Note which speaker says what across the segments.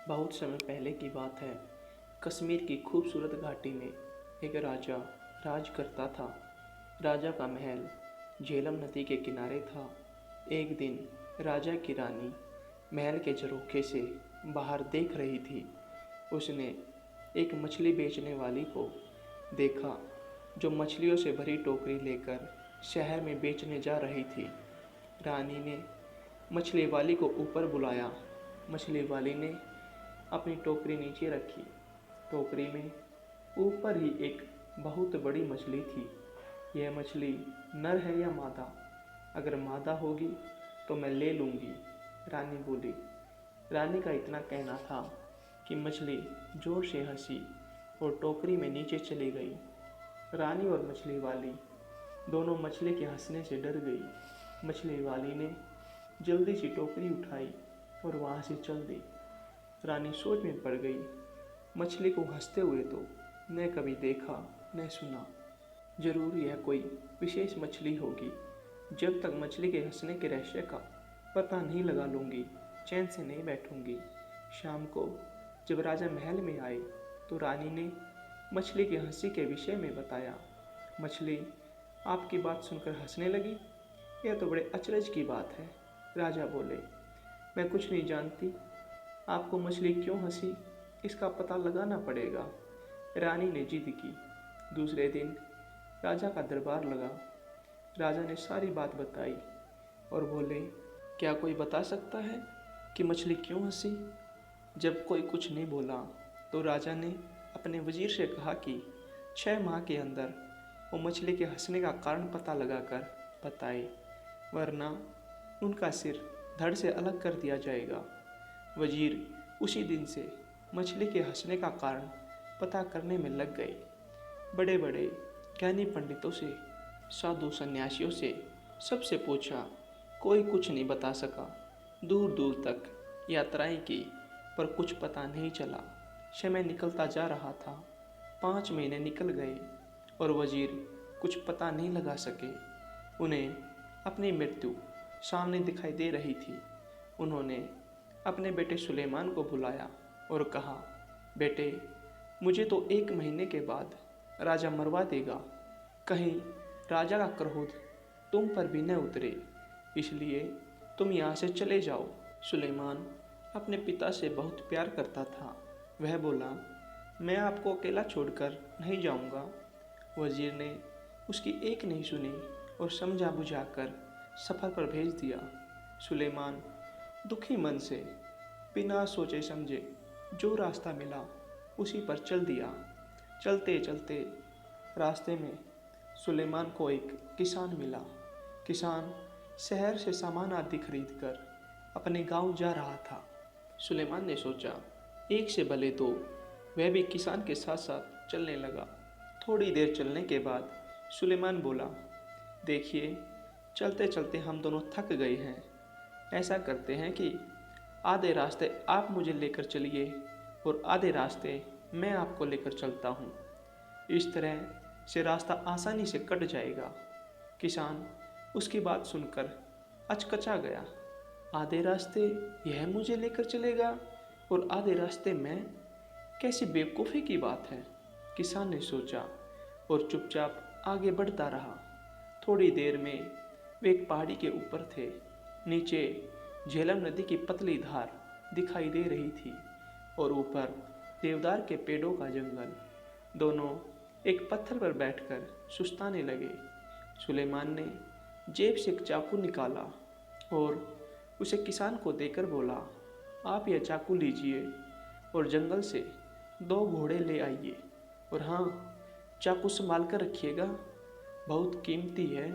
Speaker 1: बहुत समय पहले की बात है। कश्मीर की खूबसूरत घाटी में एक राजा राज करता था। राजा का महल झेलम नदी के किनारे था। एक दिन राजा की रानी महल के झरोखे से बाहर देख रही थी। उसने एक मछली बेचने वाली को देखा जो मछलियों से भरी टोकरी लेकर शहर में बेचने जा रही थी। रानी ने मछली वाली को ऊपर बुलाया। मछली वाली ने अपनी टोकरी नीचे रखी। टोकरी में ऊपर ही एक बहुत बड़ी मछली थी। यह मछली नर है या मादा? अगर मादा होगी तो मैं ले लूँगी, रानी बोली। रानी का इतना कहना था कि मछली जोर से हंसी और टोकरी में नीचे चली गई। रानी और मछली वाली दोनों मछली के हंसने से डर गई। मछली वाली ने जल्दी से टोकरी उठाई और वहाँ से चल दी। रानी सोच में पड़ गई। मछली को हंसते हुए तो न कभी देखा न सुना। जरूर यह कोई विशेष मछली होगी। जब तक मछली के हंसने के रहस्य का पता नहीं लगा लूँगी, चैन से नहीं बैठूंगी। शाम को जब राजा महल में आए तो रानी ने मछली की हंसी के विषय में बताया। मछली आपकी बात सुनकर हंसने लगी। यह तो बड़े अचरज की बात है, राजा बोले। मैं कुछ नहीं जानती। आपको मछली क्यों हंसी, इसका पता लगाना पड़ेगा, रानी ने जिद की। दूसरे दिन राजा का दरबार लगा। राजा ने सारी बात बताई और बोले, क्या कोई बता सकता है कि मछली क्यों हंसी? जब कोई कुछ नहीं बोला तो राजा ने अपने वजीर से कहा कि 6 माह के अंदर वो मछली के हंसने का कारण पता लगाकर बताए, वरना उनका सिर धड़ से अलग कर दिया जाएगा। वजीर उसी दिन से मछली के हंसने का कारण पता करने में लग गए। बड़े बड़े ज्ञानी पंडितों से, साधु सन्यासियों से, सबसे पूछा, कोई कुछ नहीं बता सका। दूर दूर तक यात्राएं की पर कुछ पता नहीं चला। समय निकलता जा रहा था। 5 महीने निकल गए और वजीर कुछ पता नहीं लगा सके। उन्हें अपनी मृत्यु सामने दिखाई दे रही थी। उन्होंने अपने बेटे सुलेमान को बुलाया और कहा, बेटे, मुझे तो 1 महीने के बाद राजा मरवा देगा। कहीं राजा का क्रोध तुम पर भी न उतरे, इसलिए तुम यहाँ से चले जाओ। सुलेमान अपने पिता से बहुत प्यार करता था। वह बोला, मैं आपको अकेला छोड़कर नहीं जाऊँगा। वजीर ने उसकी एक नहीं सुनी और समझा बुझाकर सफ़र पर भेज दिया। सुलेमान दुखी मन से बिना सोचे समझे जो रास्ता मिला उसी पर चल दिया। चलते चलते रास्ते में सुलेमान को एक किसान मिला। किसान शहर से सामान आदि खरीद कर अपने गांव जा रहा था। सुलेमान ने सोचा, एक से भले दो। वह भी किसान के साथ साथ चलने लगा। थोड़ी देर चलने के बाद सुलेमान बोला, देखिए, चलते चलते हम दोनों थक गए हैं। ऐसा करते हैं कि आधे रास्ते आप मुझे लेकर चलिए और आधे रास्ते मैं आपको लेकर चलता हूँ। इस तरह से रास्ता आसानी से कट जाएगा। किसान उसकी बात सुनकर अचकचा गया। आधे रास्ते यह मुझे लेकर चलेगा और आधे रास्ते मैं? कैसी बेवकूफ़ी की बात है, किसान ने सोचा और चुपचाप आगे बढ़ता रहा। थोड़ी देर में वे एक पहाड़ी के ऊपर थे। नीचे झेलम नदी की पतली धार दिखाई दे रही थी और ऊपर देवदार के पेड़ों का जंगल। दोनों एक पत्थर पर बैठकर सुस्ताने लगे। सुलेमान ने जेब से एक चाकू निकाला और उसे किसान को देकर बोला, आप यह चाकू लीजिए और जंगल से 2 घोड़े ले आइए। और हाँ, चाकू संभाल कर रखिएगा, बहुत कीमती है।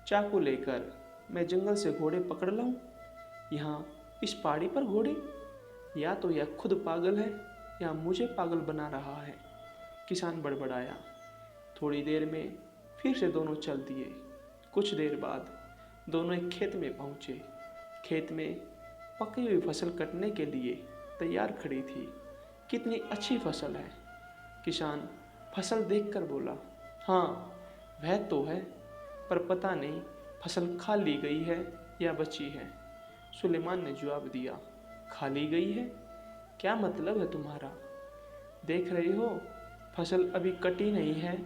Speaker 1: चाकू लेकर मैं जंगल से घोड़े पकड़ लाऊं? यहाँ इस पहाड़ी पर घोड़े? या तो यह खुद पागल है या मुझे पागल बना रहा है, किसान बड़बड़ाया। थोड़ी देर में फिर से दोनों चल दिए। कुछ देर बाद दोनों एक खेत में पहुँचे। खेत में पकी हुई फसल कटने के लिए तैयार खड़ी थी। कितनी अच्छी फसल है, किसान फसल देखकर बोला। हाँ, वह तो है, पर पता नहीं फसल खा ली गई है या बची है। सुलेमान ने जवाब दिया, खा ली गई है। क्या मतलब है तुम्हारा? देख रही हो फसल अभी कटी नहीं है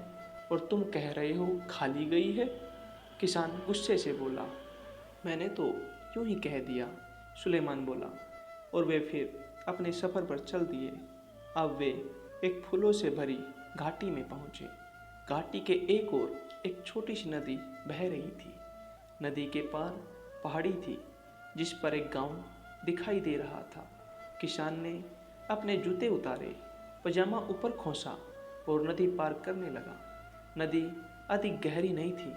Speaker 1: और तुम कह रहे हो खाली गई है। किसान गुस्से से बोला। मैंने तो यूं ही कह दिया, सुलेमान बोला, और वे फिर अपने सफ़र पर चल दिए। अब वे एक फूलों से भरी घाटी में पहुंचे। घाटी के एक ओर एक छोटी सी नदी बह रही थी। नदी के पार पहाड़ी थी जिस पर एक गांव दिखाई दे रहा था। किसान ने अपने जूते उतारे, पजामा ऊपर खोसा और नदी पार करने लगा। नदी अधिक गहरी नहीं थी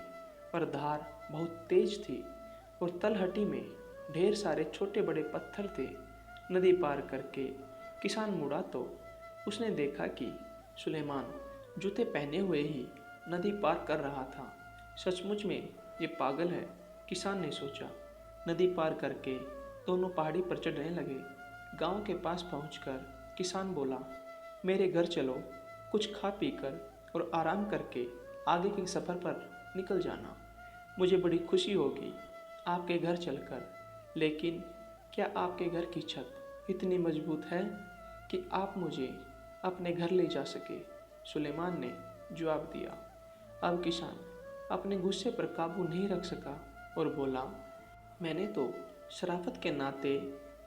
Speaker 1: पर धार बहुत तेज थी और तलहटी में ढेर सारे छोटे बड़े पत्थर थे। नदी पार करके किसान मुड़ा तो उसने देखा कि सुलेमान जूते पहने हुए ही नदी पार कर रहा था। सचमुच में ये पागल है, किसान ने सोचा। नदी पार करके दोनों पहाड़ी पर चढ़ने लगे। गांव के पास पहुंचकर किसान बोला, मेरे घर चलो, कुछ खा पी कर और आराम करके आगे के सफ़र पर निकल जाना। मुझे बड़ी खुशी होगी आपके घर चलकर, लेकिन क्या आपके घर की छत इतनी मजबूत है कि आप मुझे अपने घर ले जा सके? सुलेमान ने जवाब दिया। अब किसान अपने गुस्से पर काबू नहीं रख सका और बोला, मैंने तो शराफत के नाते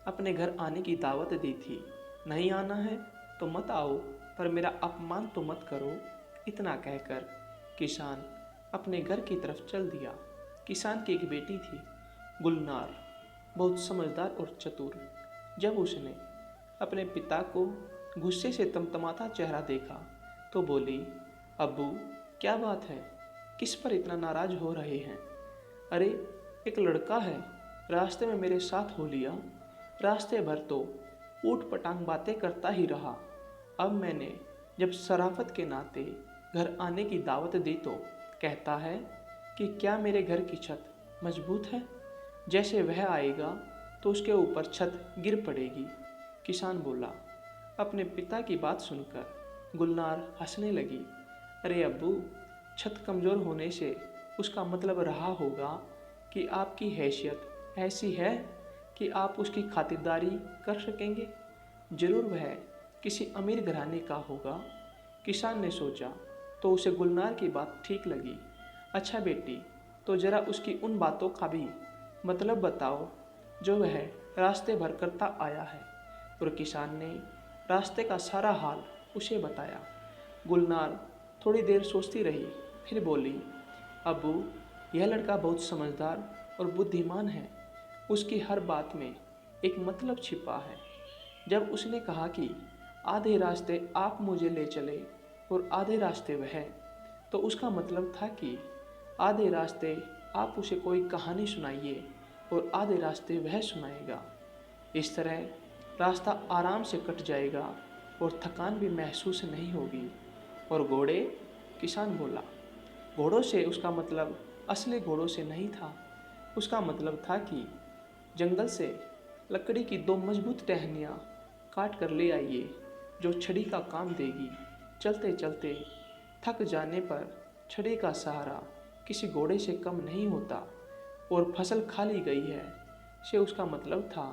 Speaker 1: अपने घर आने की दावत दी थी। नहीं आना है तो मत आओ, पर मेरा अपमान तो मत करो। इतना कहकर किसान अपने घर की तरफ चल दिया। किसान की एक बेटी थी, गुलनार, बहुत समझदार और चतुर। जब उसने अपने पिता को गुस्से से तमतमाता चेहरा देखा तो बोली, अब्बू क्या बात है, किस पर इतना नाराज हो रहे हैं? अरे एक लड़का है, रास्ते में मेरे साथ हो लिया। रास्ते भर तो ऊट पटांग बातें करता ही रहा। अब मैंने जब शराफत के नाते घर आने की दावत दी तो कहता है कि क्या मेरे घर की छत मजबूत है? जैसे वह आएगा तो उसके ऊपर छत गिर पड़ेगी। किसान बोला। अपने पिता की बात सुनकर गुलनार हंसने लगी। अरे अब्बू, छत कमज़ोर होने से उसका मतलब रहा होगा कि आपकी हैसियत ऐसी है कि आप उसकी खातिरदारी कर सकेंगे। ज़रूर वह किसी अमीर घराने का होगा। किसान ने सोचा तो उसे गुलनार की बात ठीक लगी। अच्छा बेटी, तो ज़रा उसकी उन बातों का भी मतलब बताओ जो वह रास्ते भर करता आया है। और किसान ने रास्ते का सारा हाल उसे बताया। गुलनार थोड़ी देर सोचती रही, फिर बोली, अब्बू यह लड़का बहुत समझदार और बुद्धिमान है। उसकी हर बात में एक मतलब छिपा है। जब उसने कहा कि आधे रास्ते आप मुझे ले चले और आधे रास्ते वह, तो उसका मतलब था कि आधे रास्ते आप उसे कोई कहानी सुनाइए और आधे रास्ते वह सुनाएगा। इस तरह रास्ता आराम से कट जाएगा और थकान भी महसूस नहीं होगी। और घोड़े? किसान बोला। घोड़ों से उसका मतलब असली घोड़ों से नहीं था। उसका मतलब था कि जंगल से लकड़ी की दो मजबूत टहनियाँ काट कर ले आइए जो छड़ी का काम देगी। चलते चलते थक जाने पर छड़ी का सहारा किसी घोड़े से कम नहीं होता। और फसल खाली गई है से उसका मतलब था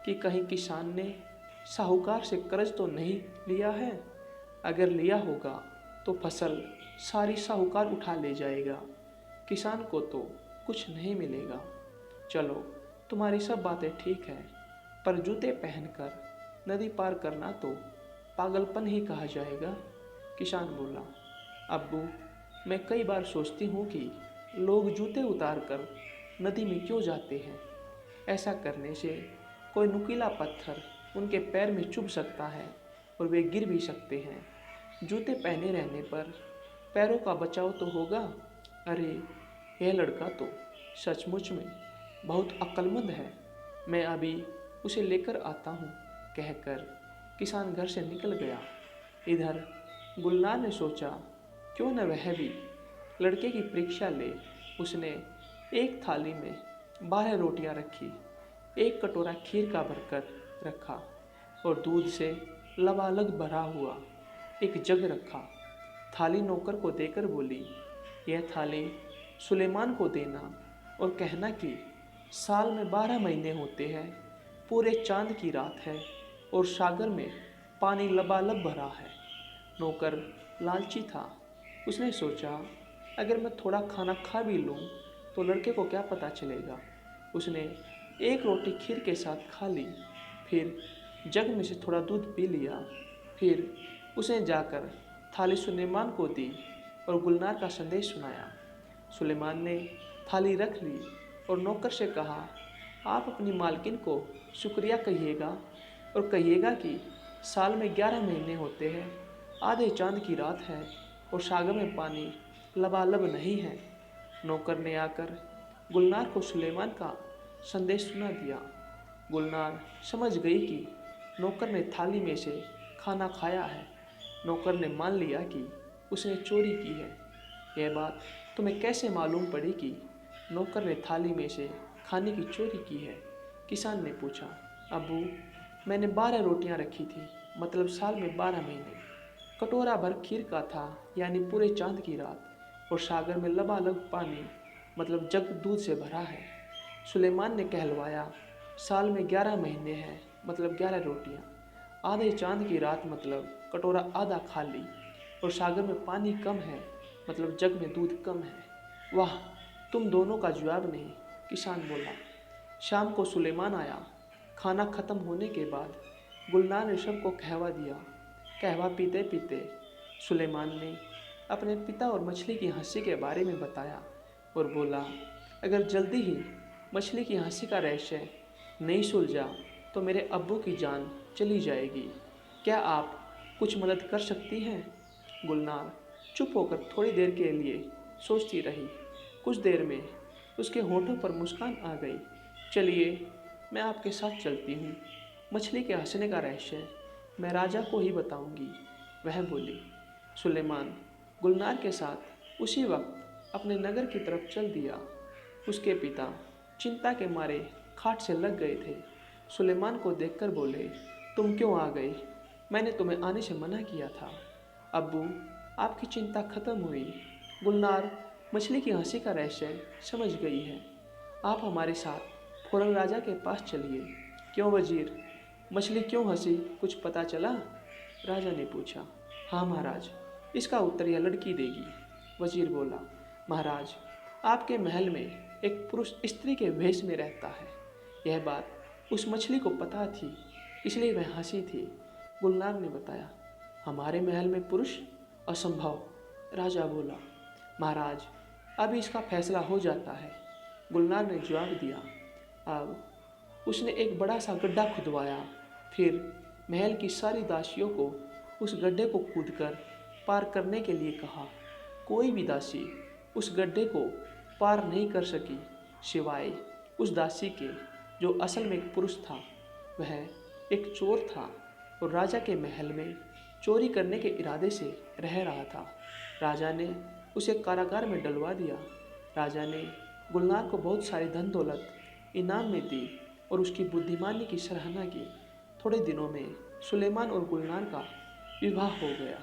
Speaker 1: कि कहीं किसान ने साहूकार से कर्ज तो नहीं लिया है। अगर लिया होगा तो फसल सारी साहूकार उठा ले जाएगा। किसान को तो कुछ नहीं मिलेगा। चलो, तुम्हारी सब बातें ठीक है, पर जूते पहनकर नदी पार करना तो पागलपन ही कहा जाएगा। किसान बोला। अब्बू, मैं कई बार सोचती हूँ कि लोग जूते उतार कर नदी में क्यों जाते हैं। ऐसा करने से कोई नुकीला पत्थर उनके पैर में चुभ सकता है और वे गिर भी सकते हैं। जूते पहने रहने पर पैरों का बचाव तो होगा। अरे यह लड़का तो सचमुच में बहुत अक्लमंद है। मैं अभी उसे लेकर आता हूँ, कहकर किसान घर से निकल गया। इधर गुलनार ने सोचा, क्यों न वह भी लड़के की परीक्षा ले। उसने एक थाली में 12 रोटियां रखी, एक कटोरा खीर का भरकर रखा और दूध से लबालब भरा हुआ एक जग रखा। थाली नौकर को देकर बोली, यह थाली सुलेमान को देना और कहना कि साल में 12 महीने होते हैं, पूरे चांद की रात है, और सागर में पानी लबालब भरा है। नौकर लालची था। उसने सोचा, अगर मैं थोड़ा खाना खा भी लूँ तो लड़के को क्या पता चलेगा। उसने एक रोटी खीर के साथ खा ली, फिर जग में से थोड़ा दूध पी लिया। फिर उसने जाकर थाली सुलेमान को दी और गुलनार का संदेश सुनाया। सुलेमान ने थाली रख ली और नौकर से कहा, आप अपनी मालकिन को शुक्रिया कहिएगा और कहिएगा कि साल में 11 महीने होते हैं, आधे चांद की रात है और सागर में पानी लबालब नहीं है। नौकर ने आकर गुलनार को सुलेमान का संदेश सुना दिया। गुलनार समझ गई कि नौकर ने थाली में से खाना खाया है। नौकर ने मान लिया कि उसने चोरी की है। यह बात तुम्हें कैसे मालूम पड़ी कि नौकर ने थाली में से खाने की चोरी की है? किसान ने पूछा। अबू, मैंने 12 रोटियां रखी थी, मतलब साल में 12 महीने। कटोरा भर खीर का था, यानी पूरे चांद की रात, और सागर में लबालब पानी, मतलब जग दूध से भरा है। सुलेमान ने कहलवाया, साल में 11 महीने हैं, मतलब 11 रोटियां। आधे चांद की रात मतलब कटोरा आधा खाली, और सागर में पानी कम है, मतलब जग में दूध कम है। वाह, तुम दोनों का जवाब नहीं, किसान बोला। शाम को सुलेमान आया। खाना खत्म होने के बाद गुलनार ने सबको कहवा दिया। कहवा पीते पीते सुलेमान ने अपने पिता और मछली की हंसी के बारे में बताया और बोला, अगर जल्दी ही मछली की हंसी का रहस्य नहीं सुलझा तो मेरे अब्बू की जान चली जाएगी। क्या आप कुछ मदद कर सकती हैं? गुलनार चुप होकर थोड़ी देर के लिए सोचती रही। कुछ देर में उसके होठों पर मुस्कान आ गई। चलिए, मैं आपके साथ चलती हूँ। मछली के हंसने का रहस्य मैं राजा को ही बताऊंगी, वह बोली। सुलेमान गुलनार के साथ उसी वक्त अपने नगर की तरफ चल दिया। उसके पिता चिंता के मारे खाट से लग गए थे। सुलेमान को देखकर बोले, तुम क्यों आ गए? मैंने तुम्हें आने से मना किया था। अब्बू, आपकी चिंता खत्म हुई। गुलनार मछली की हंसी का रहस्य समझ गई है। आप हमारे साथ फौरन राजा के पास चलिए। क्यों वजीर, मछली क्यों हंसी, कुछ पता चला? राजा ने पूछा। हाँ महाराज, इसका उत्तर यह लड़की देगी, वजीर बोला। महाराज, आपके महल में एक पुरुष स्त्री के वेश में रहता है। यह बात उस मछली को पता थी, इसलिए वह हंसी थी, गुलनार ने बताया। हमारे महल में पुरुष? असंभव, राजा बोला। महाराज, अब इसका फैसला हो जाता है, गुलनार ने जवाब दिया। अब उसने एक बड़ा सा गड्ढा खुदवाया, फिर महल की सारी दासियों को उस गड्ढे को कूदकर पार करने के लिए कहा। कोई भी दासी उस गड्ढे को पार नहीं कर सकी, सिवाय उस दासी के जो असल में एक पुरुष था। वह एक चोर था और राजा के महल में चोरी करने के इरादे से रह रहा था। राजा ने उसे कारागार में डलवा दिया। राजा ने गुलनार को बहुत सारी धन दौलत इनाम में दी और उसकी बुद्धिमानी की सराहना की। थोड़े दिनों में सुलेमान और गुलनार का विवाह हो गया।